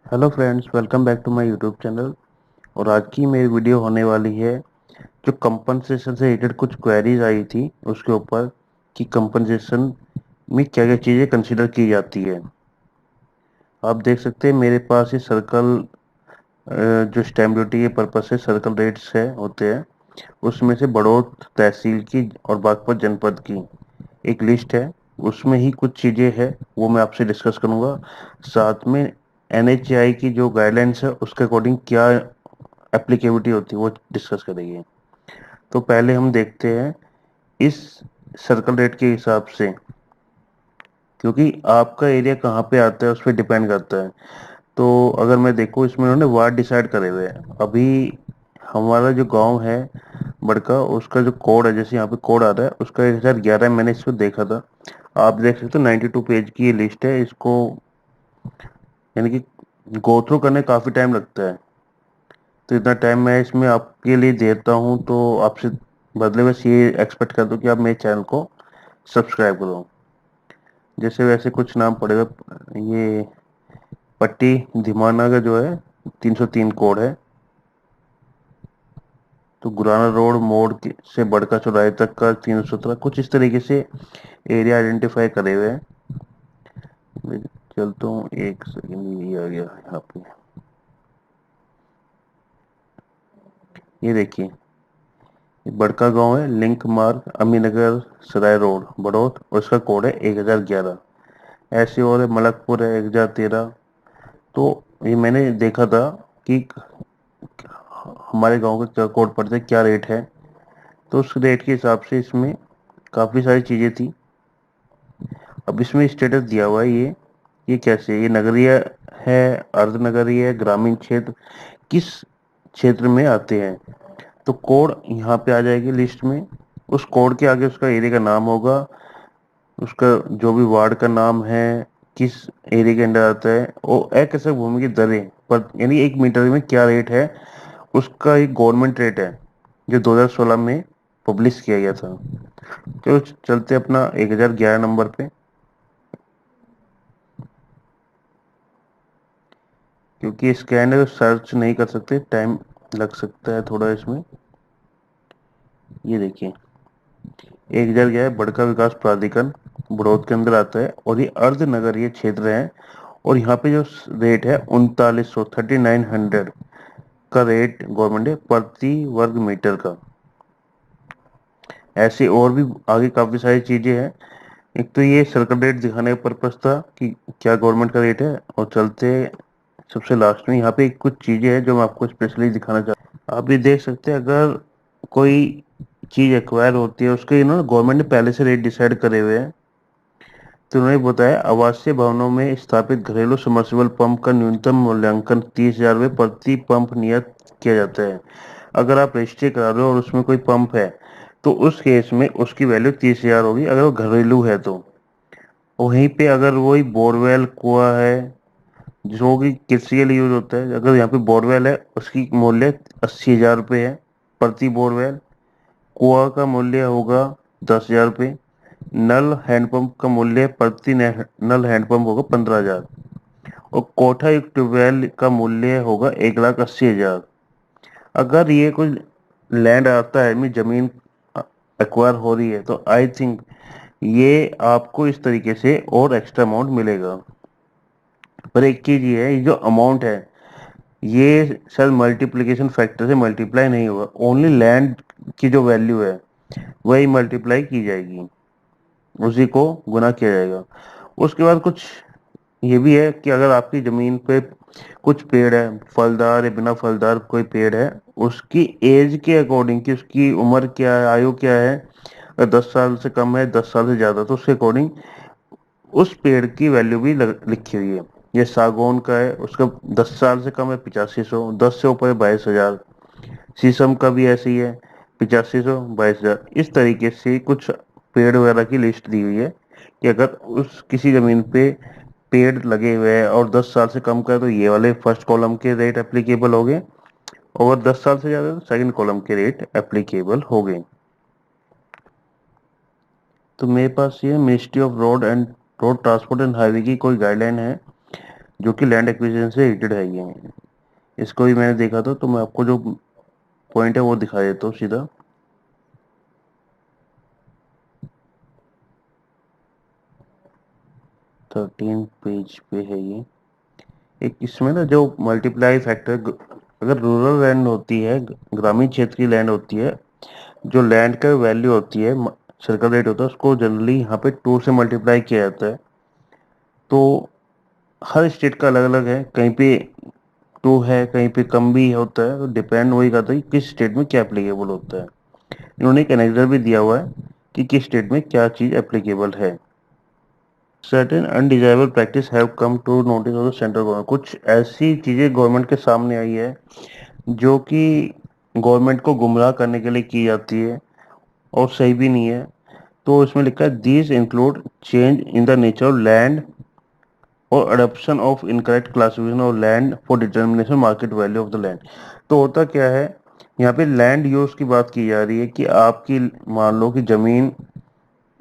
Hello friends, welcome back to my YouTube channel. और आज की मेरी वीडियो होने वाली है जो कंपनसेशन से रिलेटेड कुछ क्वेरीज आई थी उसके ऊपर कि कंपनसेशन में क्या क्या चीज़ें कंसिडर की जाती है। आप देख सकते हैं मेरे पास ये सर्कल जो स्टैम्प ड्यूटी के पर्पज से सर्कल रेट्स है होते हैं उसमें से बड़ौद तहसील की और बागपत जनपद की एक लिस्ट है। उसमें ही कुछ चीज़ें हैं वो मैं आपसे डिस्कस करूंगा। साथ में एनएचएआई की जो गाइडलाइंस है उसके अकॉर्डिंग क्या एप्लीकेबिलिटी होती है वो डिस्कस करेंगे। तो पहले हम देखते हैं इस सर्कल रेट के हिसाब से, क्योंकि आपका एरिया कहाँ पे आता है उस पर डिपेंड करता है। तो अगर मैं देखूँ इसमें उन्होंने वार्ड डिसाइड करे हुए हैं। अभी हमारा जो गांव है बड़का, उसका जो कोड है, जैसे यहाँ पे कोड आ रहा है उसका 1011 मैंने इसको देखा था। आप देख सकते हो 92 पेज की ये लिस्ट है। इसको यानी कि गो थ्रू करने काफ़ी टाइम लगता है। तो इतना टाइम मैं इसमें आपके लिए देता हूँ तो आपसे बदले बस ये एक्सपेक्ट कर दो कि आप मेरे चैनल को सब्सक्राइब करो। जैसे वैसे कुछ नाम पड़ेगा। ये पट्टी धीमाना का जो है 303 कोड है। तो गुराना रोड मोड़ से बड़का चौराहे तक का 317, कुछ इस तरीके से एरिया आइडेंटिफाई करे हुए हैं। मैं चलता हूँ, एक सेकेंड, ये आ गया यहाँ पे। ये देखिए, ये बड़का गांव है, लिंक मार्ग अमीनगर सराय रोड बड़ौद, और इसका कोड है 1011। ऐसे और है, मलकपुर है 1013। तो ये मैंने देखा था कि हमारे गांव का क्या कोड पड़ता है, क्या रेट है। तो उस रेट के हिसाब से इसमें काफ़ी सारी चीज़ें थी। अब इसमें स्टेटस दिया हुआ है। ये कैसे, ये नगरीय है, अर्ध नगरीय है, ग्रामीण क्षेत्र, किस क्षेत्र में आते हैं। तो कोड यहाँ पे आ जाएगी लिस्ट में। उस कोड के आगे उसका एरिया का नाम होगा, उसका जो भी वार्ड का नाम है, किस एरिया के अंडर आता है, और अकृषक भूमि की दरें पर, यानी 1 मीटर में क्या रेट है, उसका एक गवर्नमेंट रेट है जो 2016 में पब्लिश किया गया था। तो चलते अपना 1011 नंबर पे, क्योंकि स्कैन है तो सर्च नहीं कर सकते, टाइम लग सकता है थोड़ा इसमें। ये देखिए, 1011 है, बड़का विकास प्राधिकरण बड़ौद के अंदर आता है और ये अर्ध नगरीय क्षेत्र है। और यहाँ पे जो रेट है 3900 का रेट गवर्नमेंट है प्रति वर्ग मीटर का। ऐसे और भी आगे काफी सारी चीजें हैं। एक तो ये सर्कल रेट दिखाने का पर्पज था कि क्या गवर्नमेंट का रेट है। और चलते सबसे लास्ट में, यहाँ पे कुछ चीजें हैं जो मैं आपको स्पेशली दिखाना चाहता हूँ। आप ये देख सकते हैं, अगर कोई चीज एक्वायर होती है उसके गवर्नमेंट ने पहले से रेट डिसाइड करे हुए हैं। तो उन्होंने बताया आवासीय भवनों में स्थापित घरेलू समर्सिबल पंप का न्यूनतम मूल्यांकन 30,000 रुपये प्रति पंप नियत किया जाता है। अगर आप रजिस्ट्री करा रहे हो और उसमें कोई पंप है तो उस केस में उसकी वैल्यू 30,000 होगी, अगर वो घरेलू है तो। वहीं पे अगर वही बोरवेल कुआं है जो कि कृषि के लिए यूज होता है, अगर यहाँ पे बोरवेल है उसकी मूल्य 80,000 रुपये है प्रति बोरवेल। कुआं का मूल्य होगा 10,000 रुपये। नल हैंडपंप का मूल्य प्रति नल हैंडपंप होगा 15,000। और कोठा युक्त ट्यूबवेल का मूल्य होगा 1,80,000। अगर ये कोई लैंड आता है, मीन जमीन एक्वायर हो रही है, तो आई थिंक ये आपको इस तरीके से और एक्स्ट्रा अमाउंट मिलेगा। पर एक चीज ये है, ये जो अमाउंट है ये शायद मल्टीप्लिकेशन फैक्टर से मल्टीप्लाई नहीं होगा, ओनली लैंड की जो वैल्यू है वही मल्टीप्लाई की जाएगी, उसी को गुना किया जाएगा। उसके बाद कुछ ये भी है कि अगर आपकी जमीन पे कुछ पेड़ है, फलदार या बिना फलदार कोई पेड़ है, उसकी एज के अकॉर्डिंग, कि उसकी उम्र क्या है, आयु क्या है, अगर 10 साल से कम है, 10 साल से ज्यादा, तो उसके अकॉर्डिंग उस पेड़ की वैल्यू भी लिखी हुई है। ये सागौन का है, उसका 10 साल से कम है 8500, 10 से ऊपर है 22,000। शीशम का भी ऐसे ही है, 8500, 22,000। इस तरीके से कुछ पेड़ वगैरह की लिस्ट दी हुई है कि अगर उस किसी जमीन पे पेड़ लगे हुए हैं और 10 साल से कम का है तो ये वाले फर्स्ट कॉलम के रेट एप्लीकेबल हो गए, और 10 साल से ज़्यादा तो सेकंड कॉलम के रेट एप्लीकेबल हो गए। तो मेरे पास ये ministry of road transport and highway की कोई गाइडलाइन है जो कि लैंड एक्विजिशन से रिलेटेड है ये। इसको भी मैंने देखा था, तो मैं आपको जो पॉइंट है वो दिखा देता हूँ सीधा। 13 पेज पे है ये। एक इसमें ना जो मल्टीप्लाई फैक्टर, अगर रूरल लैंड होती है, ग्रामीण क्षेत्र की लैंड होती है, जो लैंड का वैल्यू होती है, सर्कल रेट होता है, उसको जनरली यहाँ पे 2 से मल्टीप्लाई किया जाता है। तो हर स्टेट का अलग अलग है, कहीं पे 2 है, कहीं पे कम भी होता है, तो डिपेंड वही करता है कि किस स्टेट में क्या एप्लीकेबल होता है। इन्होंने एक एनेक्डर भी दिया हुआ है कि किस स्टेट में क्या चीज़ एप्लीकेबल है। Certain undesirable practice have come to notice of the central government. कुछ ऐसी चीज़ें गवर्नमेंट के सामने आई है जो कि गवर्नमेंट को गुमराह करने के लिए की जाती है और सही भी नहीं है। तो इसमें लिखा है these include change in the nature of land और adoption of incorrect classification of land for determination market value of the land. तो होता क्या है, यहाँ पे लैंड यूज की बात की जा रही है कि आपकी मान लो कि जमीन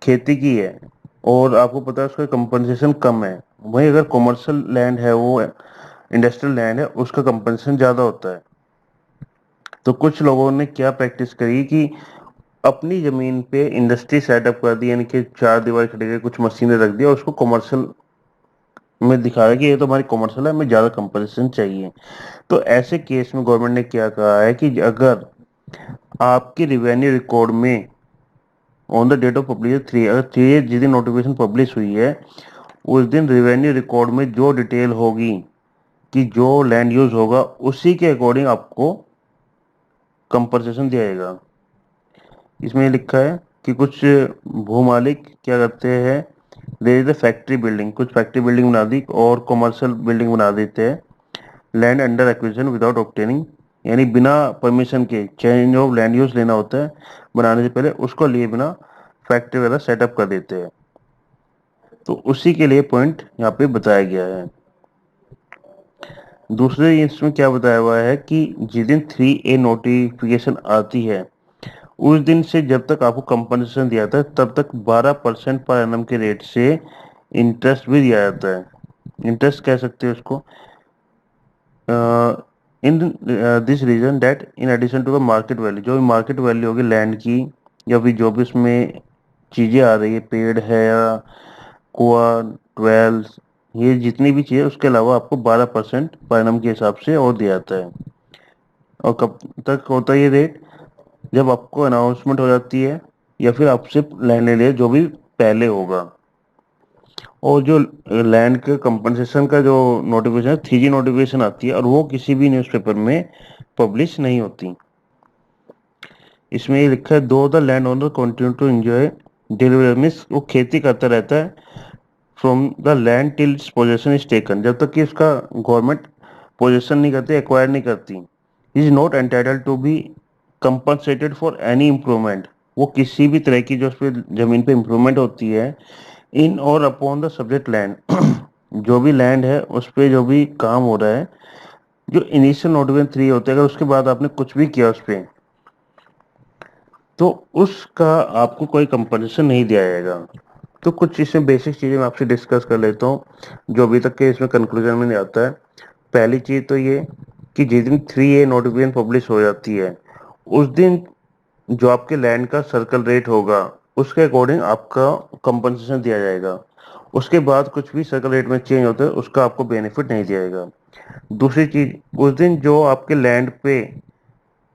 खेती की है और आपको पता है उसका कंपनसेशन कम है। वहीं अगर कॉमर्शियल लैंड है, वो इंडस्ट्रियल लैंड है, उसका कंपनसेशन ज़्यादा होता है। तो कुछ लोगों ने क्या प्रैक्टिस करी कि अपनी जमीन पे इंडस्ट्री सेटअप कर दी, यानी कि 4 दीवार खड़े करके कुछ मशीनें रख दिया और उसको कमर्शियल में दिखाया कि ये तो हमारी कमर्शियल है, हमें ज़्यादा कंपनसेशन चाहिए। तो ऐसे केस में गवर्नमेंट ने क्या कहा है कि अगर आपके रिवेन्यू रिकॉर्ड में on the date of publish 3, अगर 3 जिस दिन नोटिफिकेशन पब्लिश हुई है उस दिन रिवेन्यू रिकॉर्ड में जो डिटेल होगी कि जो लैंड यूज होगा उसी के अकॉर्डिंग आपको कंपनसेशन दिया जाएगा। इसमें लिखा है कि कुछ भूमालिक क्या करते हैं, there is a factory building, कुछ फैक्ट्री बिल्डिंग बना दी और कमर्शियल बिल्डिंग बना देते हैं land under acquisition without obtaining, यानी बिना परमिशन के चेंज ऑफ लैंड यूज लेना होता है बनाने से पहले, उसको लिए बिना फैक्ट्री वगैरह सेटअप कर देते हैं। तो उसी के लिए पॉइंट यहाँ पे बताया गया है। दूसरे इसमें क्या बताया हुआ है कि जिस दिन 3A नोटिफिकेशन आती है उस दिन से जब तक आपको कंपनसेशन दिया जाता है तब तक 12% पर एनम के रेट से इंटरेस्ट भी दिया जाता है। इंटरेस्ट कह सकते हैं उसको। In this reason that in addition to the market value, जो भी मार्केट वैल्यू होगी लैंड की या फिर जो भी उसमें चीज़ें आ रही है, पेड़ है या कुआ, ट्वेल्व, ये जितनी भी चीज़ें, उसके अलावा आपको 12% पर एनम के हिसाब से और दिया जाता है। और कब तक होता है ये रेट, जब आपको अनाउंसमेंट हो जाती है या फिर आपसे लैंड ले लिया जो भी पहले होगा। और जो लैंड के कंपनसेशन का जो नोटिफिकेशन है, 3G नोटिफिकेशन आती है और वो किसी भी न्यूज़पेपर में पब्लिश नहीं होती। इसमें ये लिखा है though the land owner continue to enjoy delivery, means वो खेती करता रहता है from the land till its possession is taken, जब तक कि उसका गवर्नमेंट पोजेशन नहीं करती, एक्वायर नहीं करती। Is not entitled to be compensated for any improvement, वो किसी भी तरह की जो उस पर जमीन पे इम्प्रूवमेंट होती है इन और अपॉन द सब्जेक्ट लैंड, जो भी लैंड है उस पर जो भी काम हो रहा है, जो इनिशियल नोटिफिकेशन 3 होते हैं, अगर उसके बाद आपने कुछ भी किया उस पर तो उसका आपको कोई कंपनसेशन नहीं दिया जाएगा। तो कुछ इसमें बेसिक चीज़ें मैं आपसे डिस्कस कर लेता हूँ जो अभी तक के इसमें कंक्लूजन में नहीं आता है। पहली चीज़ तो ये कि जिस दिन 3A नोटिफिकेशन पब्लिश हो जाती है उस दिन जो आपके लैंड का सर्कल रेट होगा उसके अकॉर्डिंग आपका कंपनसेशन दिया जाएगा। उसके बाद कुछ भी सर्कल रेट में चेंज होता है उसका आपको बेनिफिट नहीं दिया जाएगा। दूसरी चीज, उस दिन जो आपके लैंड पे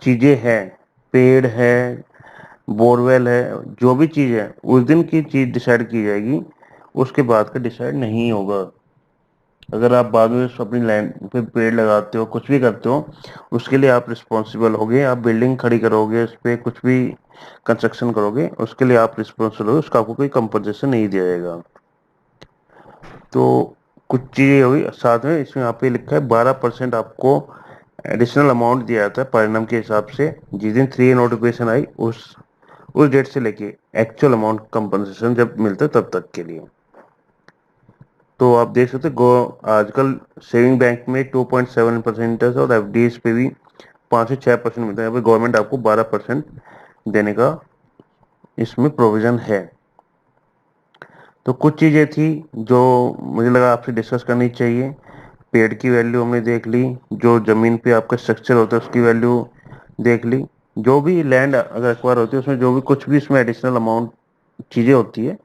चीजें हैं, पेड़ है, बोरवेल है, जो भी चीज है उस दिन की चीज डिसाइड की जाएगी, उसके बाद का डिसाइड नहीं होगा। अगर आप बाद में अपनी लैंड पे पेड़ लगाते हो, कुछ भी करते हो, उसके लिए आप रिस्पॉन्सिबल होगे। आप बिल्डिंग खड़ी करोगे, उस पर कुछ भी कंस्ट्रक्शन करोगे, उसके लिए आप रिस्पॉन्सिबल हो, उसका आपको कोई कंपनसेशन नहीं दिया जाएगा। तो कुछ चीज़ें होगी। साथ में इसमें यहाँ पे लिखा है 12% आपको एडिशनल अमाउंट दिया जाता है परिणाम के हिसाब से, जिस दिन 3A नोटिफिकेशन आई उस डेट से लेके एक्चुअल अमाउंट कंपनसेशन जब मिलता है तब तक के लिए। तो आप देख सकते हो आजकल सेविंग बैंक में 2.7% है और FDs पे भी 5 से 6% मिलता है। यहाँ पे गवर्नमेंट आपको 12% देने का इसमें प्रोविजन है। तो कुछ चीज़ें थी जो मुझे लगा आपसे डिस्कस करनी चाहिए। पेड़ की वैल्यू हमने देख ली, जो जमीन पे आपका स्ट्रक्चर होता है उसकी वैल्यू देख ली, जो भी लैंड अगर एक्वायर होती है उसमें जो भी कुछ भी इसमें एडिशनल अमाउंट चीजें होती है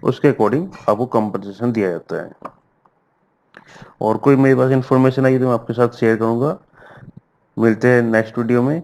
उसके अकॉर्डिंग आपको कंपनसेशन दिया जाता है। और कोई मेरे पास इंफॉर्मेशन आई तो मैं आपके साथ शेयर करूंगा। मिलते हैं नेक्स्ट वीडियो में।